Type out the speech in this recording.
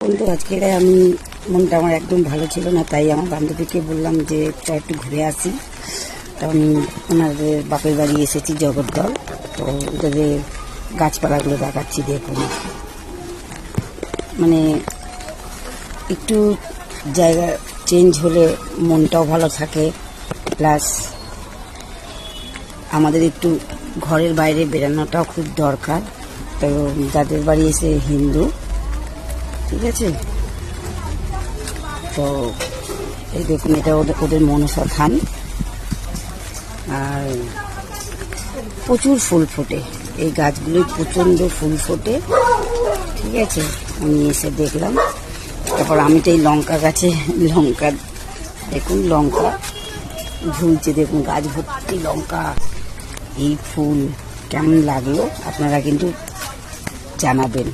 বন্ধু আজকে আমি মনটা আমার একদম ভালো ছিল না, তাই আমার বান্ধবীকে বললাম যে চল একটু ঘুরে আসি। তো আমি ওনাদের বাপের বাড়ি এসেছি জগদ্দল। তো ওদের গাছপালাগুলো দেখাচ্ছি, দেখুন মানে একটু জায়গা চেঞ্জ হলে মনটাও ভালো থাকে, প্লাস আমাদের একটু ঘরের বাইরে বেরানোটাও খুব দরকার। তো যাদের বাড়ি এসে হিন্দু, ঠিক আছে, তো এই দেখুন এটা ওদের মনসা থান, আর প্রচুর ফুল ফোটে, এই গাছগুলোই প্রচণ্ড ফুল ফোটে, ঠিক আছে। আমি এসে দেখলাম, তারপর আমি তো এই লঙ্কা গাছে লঙ্কা, দেখুন লঙ্কা ঝুলছে, দেখুন গাছ ভর্তি লঙ্কা। এই ফুল কেমন লাগলো আপনারা কিন্তু জানাবেন।